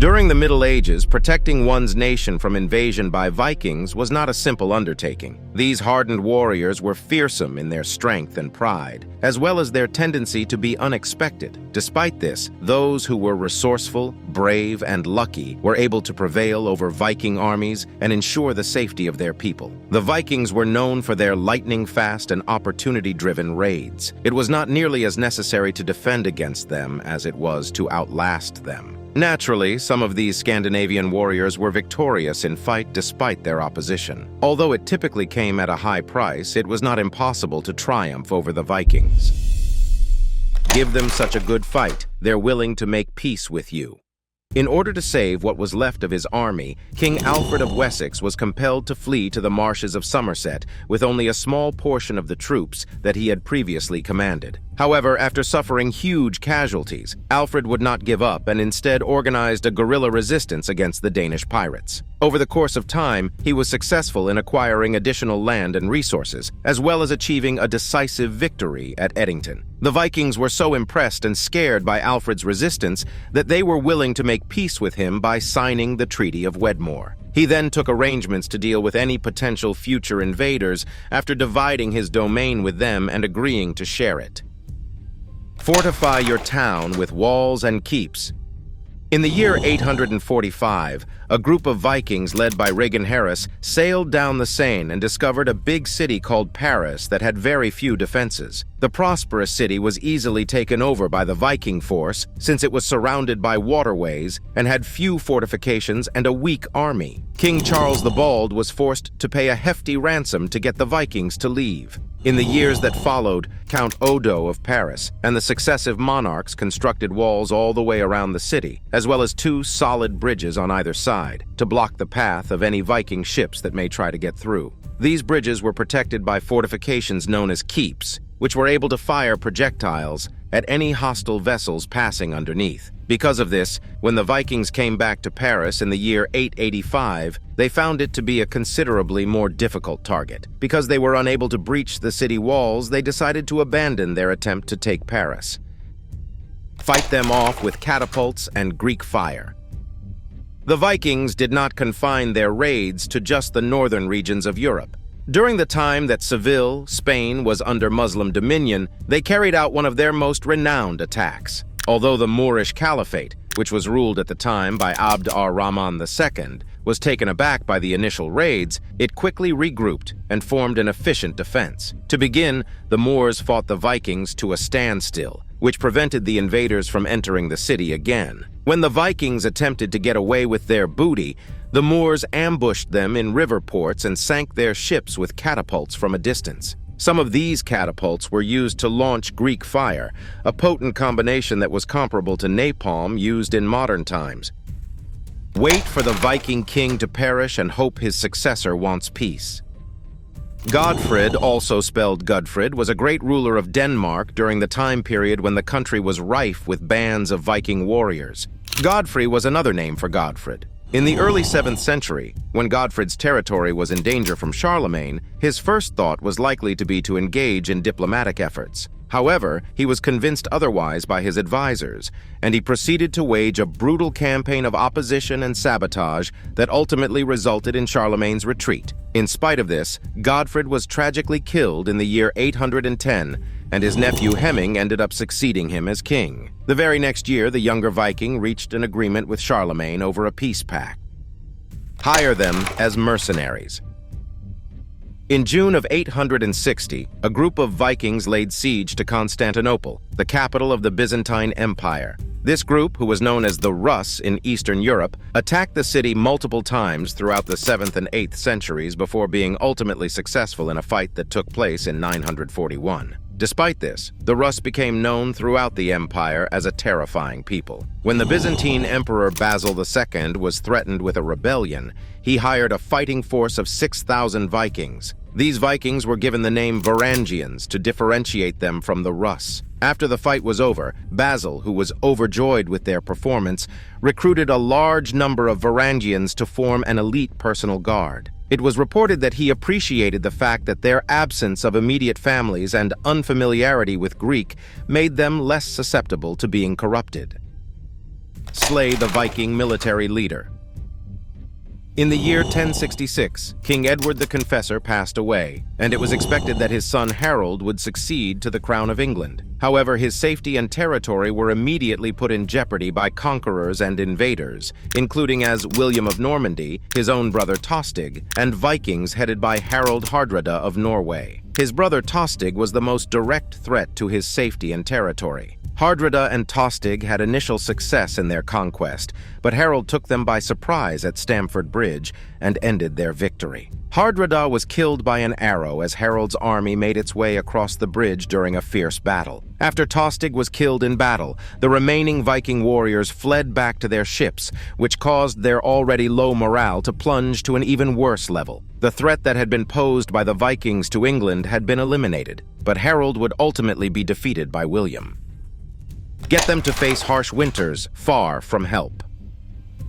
During the Middle Ages, protecting one's nation from invasion by Vikings was not a simple undertaking. These hardened warriors were fearsome in their strength and pride, as well as their tendency to be unexpected. Despite this, those who were resourceful, brave, and lucky were able to prevail over Viking armies and ensure the safety of their people. The Vikings were known for their lightning-fast and opportunity-driven raids. It was not nearly as necessary to defend against them as it was to outlast them. Naturally, some of these Scandinavian warriors were victorious in fight despite their opposition. Although it typically came at a high price, it was not impossible to triumph over the Vikings. Give them such a good fight, they're willing to make peace with you. In order to save what was left of his army, King Alfred of Wessex was compelled to flee to the marshes of Somerset with only a small portion of the troops that he had previously commanded. However, after suffering huge casualties, Alfred would not give up and instead organized a guerrilla resistance against the Danish pirates. Over the course of time, he was successful in acquiring additional land and resources, as well as achieving a decisive victory at Edington. The Vikings were so impressed and scared by Alfred's resistance that they were willing to make peace with him by signing the Treaty of Wedmore. He then took arrangements to deal with any potential future invaders after dividing his domain with them and agreeing to share it. Fortify your town with walls and keeps. In the year 845, a group of Vikings led by Regan sailed down the Seine and discovered a big city called Paris that had very few defenses. The prosperous city was easily taken over by the Viking force since it was surrounded by waterways and had few fortifications and a weak army. King Charles the Bald was forced to pay a hefty ransom to get the Vikings to leave. In the years that followed, Count Odo of Paris and the successive monarchs constructed walls all the way around the city, as well as 2 solid bridges on either side, to block the path of any Viking ships that may try to get through. These bridges were protected by fortifications known as keeps, which were able to fire projectiles at any hostile vessels passing underneath. Because of this, when the Vikings came back to Paris in the year 885, they found it to be a considerably more difficult target. Because they were unable to breach the city walls, they decided to abandon their attempt to take Paris. Fight them off with catapults and Greek fire. The Vikings did not confine their raids to just the northern regions of Europe. During the time that Seville, Spain, was under Muslim dominion, they carried out one of their most renowned attacks. Although the Moorish Caliphate, which was ruled at the time by Abd ar-Rahman II, was taken aback by the initial raids, it quickly regrouped and formed an efficient defense. To begin, the Moors fought the Vikings to a standstill, which prevented the invaders from entering the city again. When the Vikings attempted to get away with their booty, the Moors ambushed them in river ports and sank their ships with catapults from a distance. Some of these catapults were used to launch Greek fire, a potent combination that was comparable to napalm used in modern times. Wait for the Viking king to perish and hope his successor wants peace. Godfred, also spelled Godfred, was a great ruler of Denmark during the time period when the country was rife with bands of Viking warriors. Godfrey was another name for Godfred. In the early 7th century, when Godfred's territory was in danger from Charlemagne, his first thought was likely to be to engage in diplomatic efforts. However, he was convinced otherwise by his advisors, and he proceeded to wage a brutal campaign of opposition and sabotage that ultimately resulted in Charlemagne's retreat. In spite of this, Godfred was tragically killed in the year 810, and his nephew Hemming ended up succeeding him as king. The very next year, the younger Viking reached an agreement with Charlemagne over a peace pact. Hire them as mercenaries. In June of 860, a group of Vikings laid siege to Constantinople, the capital of the Byzantine Empire. This group, who was known as the Rus in Eastern Europe, attacked the city multiple times throughout the 7th and 8th centuries before being ultimately successful in a fight that took place in 941. Despite this, the Rus became known throughout the empire as a terrifying people. When the Byzantine Emperor Basil II was threatened with a rebellion, he hired a fighting force of 6,000 Vikings. These Vikings were given the name varangians to differentiate them from the Rus. After the fight was over, Basil, who was overjoyed with their performance, recruited a large number of varangians to form an elite personal guard. It was reported that he appreciated the fact that their absence of immediate families and unfamiliarity with Greek made them less susceptible to being corrupted. slay the Viking military leader. In the year 1066, King Edward the Confessor passed away, and it was expected that his son Harold would succeed to the crown of England. However, his safety and territory were immediately put in jeopardy by conquerors and invaders, including as William of Normandy, his own brother Tostig, and Vikings headed by Harald Hardrada of Norway. His brother Tostig was the most direct threat to his safety and territory. Hardrada and Tostig had initial success in their conquest, but Harold took them by surprise at Stamford Bridge and ended their victory. Hardrada was killed by an arrow as Harold's army made its way across the bridge during a fierce battle. After Tostig was killed in battle, the remaining Viking warriors fled back to their ships, which caused their already low morale to plunge to an even worse level. The threat that had been posed by the Vikings to England had been eliminated, but Harold would ultimately be defeated by William. Get them to face harsh winters far from help.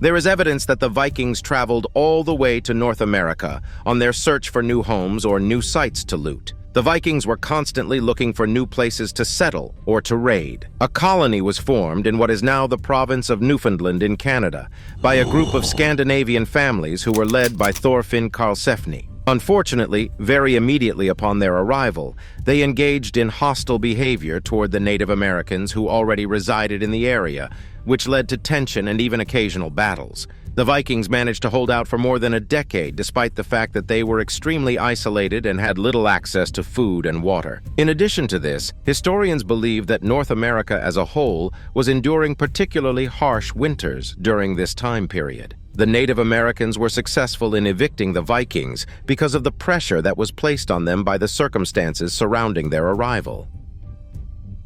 There is evidence that the Vikings traveled all the way to North America on their search for new homes or new sites to loot. The Vikings were constantly looking for new places to settle or to raid. A colony was formed in what is now the province of Newfoundland in Canada by a group of Scandinavian families who were led by Thorfinn Karlsefni. Unfortunately, very immediately upon their arrival, they engaged in hostile behavior toward the Native Americans who already resided in the area, which led to tension and even occasional battles. The Vikings managed to hold out for more than a decade despite the fact that they were extremely isolated and had little access to food and water. In addition to this, historians believe that North America as a whole was enduring particularly harsh winters during this time period. The Native Americans were successful in evicting the Vikings because of the pressure that was placed on them by the circumstances surrounding their arrival.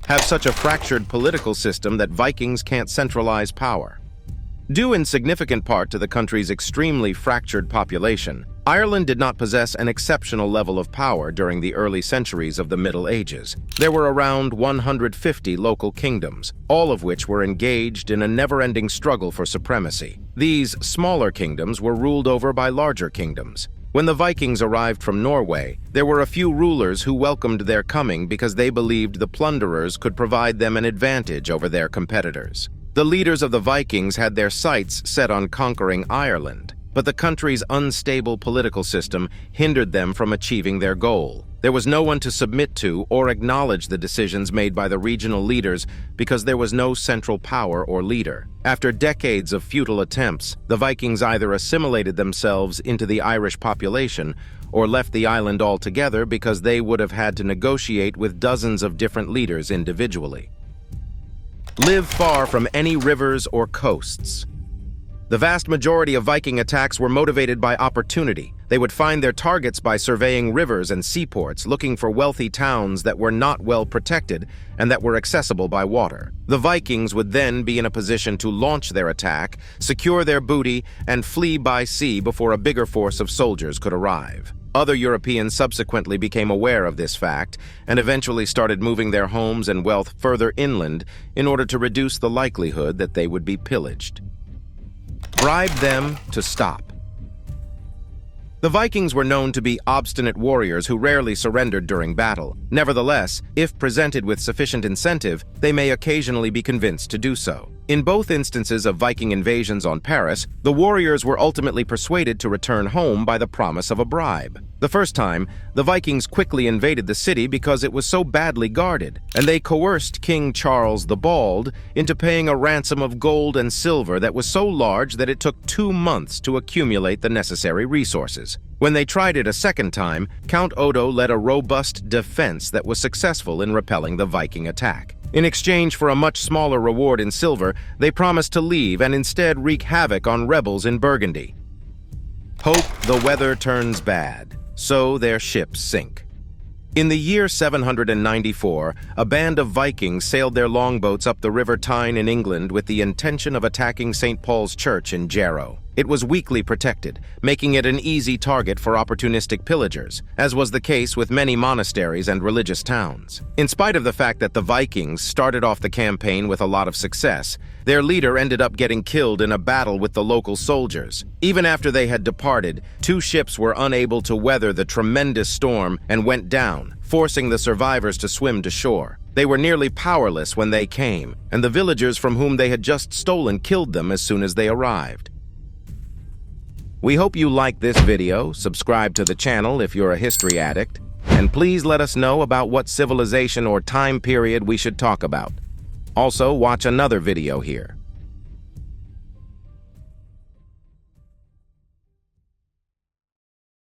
Have such a fractured political system that Vikings can't centralize power. Due in significant part to the country's extremely fractured population, Ireland did not possess an exceptional level of power during the early centuries of the Middle Ages. There were around 150 local kingdoms, all of which were engaged in a never-ending struggle for supremacy. These smaller kingdoms were ruled over by larger kingdoms. When the Vikings arrived from Norway, there were a few rulers who welcomed their coming because they believed the plunderers could provide them an advantage over their competitors. The leaders of the Vikings had their sights set on conquering Ireland, but the country's unstable political system hindered them from achieving their goal. There was no one to submit to or acknowledge the decisions made by the regional leaders because there was no central power or leader. After decades of futile attempts, the Vikings either assimilated themselves into the Irish population or left the island altogether because they would have had to negotiate with dozens of different leaders individually. Live far from any rivers or coasts. The vast majority of Viking attacks were motivated by opportunity. They would find their targets by surveying rivers and seaports, looking for wealthy towns that were not well protected and that were accessible by water. The Vikings would then be in a position to launch their attack, secure their booty, and flee by sea before a bigger force of soldiers could arrive. Other Europeans subsequently became aware of this fact and eventually started moving their homes and wealth further inland in order to reduce the likelihood that they would be pillaged. Bribe them to stop. The Vikings were known to be obstinate warriors who rarely surrendered during battle. Nevertheless, if presented with sufficient incentive, they may occasionally be convinced to do so. In both instances of Viking invasions on Paris, the warriors were ultimately persuaded to return home by the promise of a bribe. The first time, the Vikings quickly invaded the city because it was so badly guarded, and they coerced King Charles the Bald into paying a ransom of gold and silver that was so large that it took 2 months to accumulate the necessary resources. When they tried it a second time, Count Odo led a robust defense that was successful in repelling the Viking attack. In exchange for a much smaller reward in silver, they promised to leave and instead wreak havoc on rebels in Burgundy. Hope the weather turns bad, so their ships sink. In the year 794, a band of Vikings sailed their longboats up the River Tyne in England with the intention of attacking St. Paul's Church in Jarrow. It was weakly protected, making it an easy target for opportunistic pillagers, as was the case with many monasteries and religious towns. In spite of the fact that the Vikings started off the campaign with a lot of success, their leader ended up getting killed in a battle with the local soldiers. Even after they had departed, 2 ships were unable to weather the tremendous storm and went down, forcing the survivors to swim to shore. They were nearly powerless when they came, and the villagers from whom they had just stolen killed them as soon as they arrived. We hope you like this video, subscribe to the channel if you're a history addict, and please let us know about what civilization or time period we should talk about. Also, watch another video here.